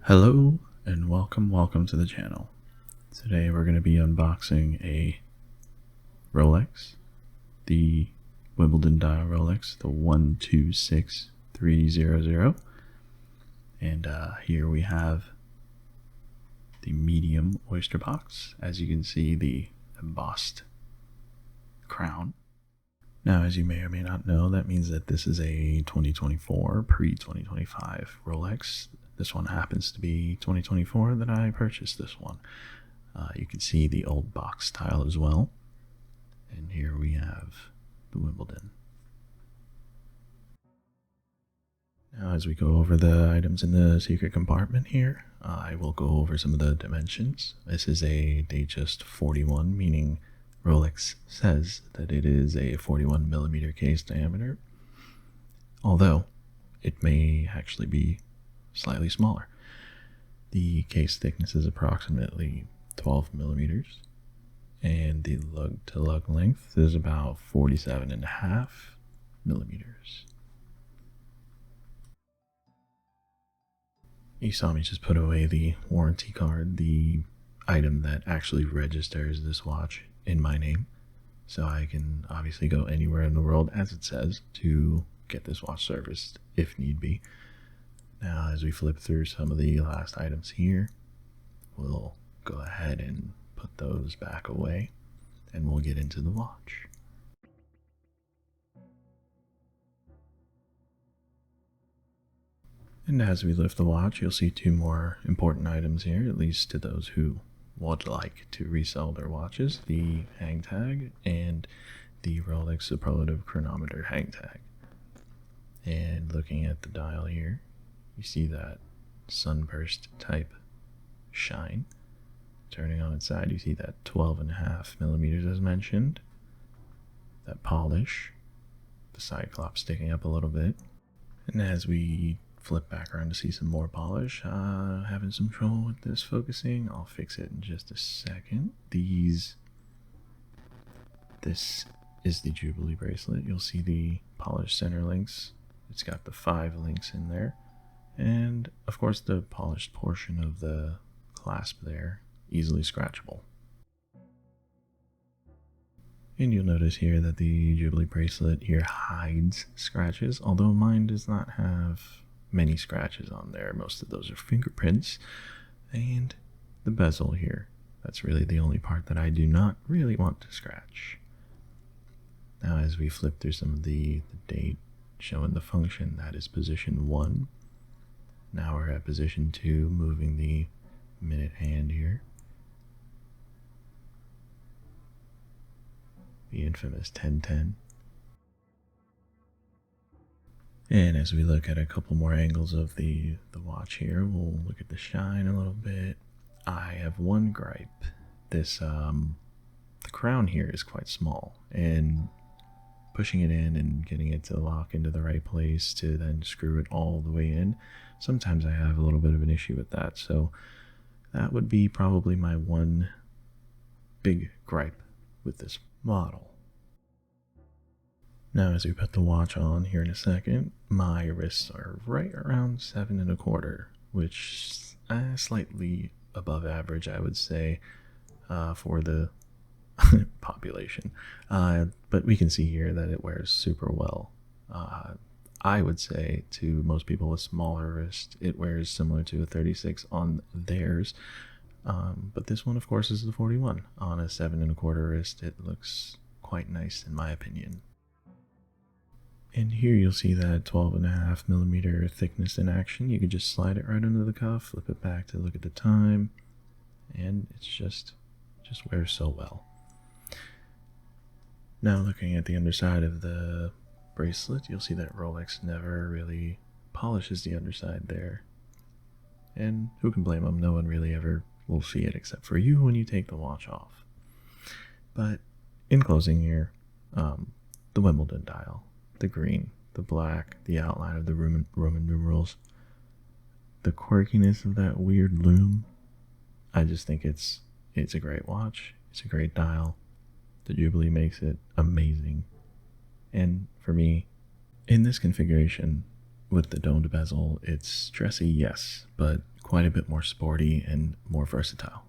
Hello and welcome to the channel. Today we're going to be unboxing a Rolex, the Wimbledon dial Rolex, the 126300. And here we have the medium oyster box. As you can see, the embossed crown. Now, as you may or may not know, that means that this is a 2024 pre-2025 Rolex. This one happens to be 2024 that I purchased this one. You can see the old box style as well. And here we have the Wimbledon. Now, as we go over the items in the secret compartment here, I will go over some of the dimensions. This is a Datejust 41, meaning Rolex says that it is a 41 millimeter case diameter, although it may actually be slightly smaller. The case thickness is approximately 12 millimeters, and the lug to lug length is about 47.5 millimeters. You saw me just put away the warranty card, the item that actually registers this watch in my name, so I can obviously go anywhere in the world, as it says, to get this watch serviced if need be. Now, as we flip through some of the last items here, we'll go ahead and put those back away, and we'll get into the watch. And as we lift the watch, you'll see two more important items here, at least to those who would like to resell their watches: the hang tag and the Rolex superlative chronometer hang tag. And looking at the dial here, you see that sunburst type shine. Turning on its side, you see that 12.5 millimeters as mentioned, that polish, the cyclops sticking up a little bit. And as we flip back around to see some more polish, having some trouble with this focusing. I'll fix it in just a second. This is the Jubilee bracelet. You'll see the polished center links. It's got the 5 links in there, and of course the polished portion of the clasp there, easily scratchable. And you'll notice here that the Jubilee bracelet here hides scratches, although mine does not have many scratches on there. Most of those are fingerprints. And the bezel here, that's really the only part that I do not really want to scratch. Now, as we flip through some of the date showing the function, that is position 1. Now we're at position 2, moving the minute hand here. The infamous 1010. And as we look at a couple more angles of the watch here, we'll look at the shine a little bit. I have one gripe. This the crown here is quite small, and pushing it in and getting it to lock into the right place to then screw it all the way in, sometimes I have a little bit of an issue with that. So that would be probably my one big gripe with this model. Now, as we put the watch on here in a second, my wrists are right around 7.25, which is slightly above average, I would say, for the population. But we can see here that it wears super well. I would say to most people with smaller wrists, it wears similar to a 36 on theirs. But this one, of course, is the 41. On a 7.25 wrist, it looks quite nice in my opinion. And here you'll see that 12.5 millimeter thickness in action. You can just slide it right under the cuff, flip it back to look at the time, and it's just wears so well. Now, looking at the underside of the bracelet, you'll see that Rolex never really polishes the underside there. And who can blame them? No one really ever will see it except for you when you take the watch off. But in closing here, the Wimbledon dial, the green, the black, the outline of the Roman numerals, the quirkiness of that weird loom. I just think it's a great watch. It's a great dial. The Jubilee makes it amazing. And for me, in this configuration with the domed bezel, it's dressy, yes, but quite a bit more sporty and more versatile.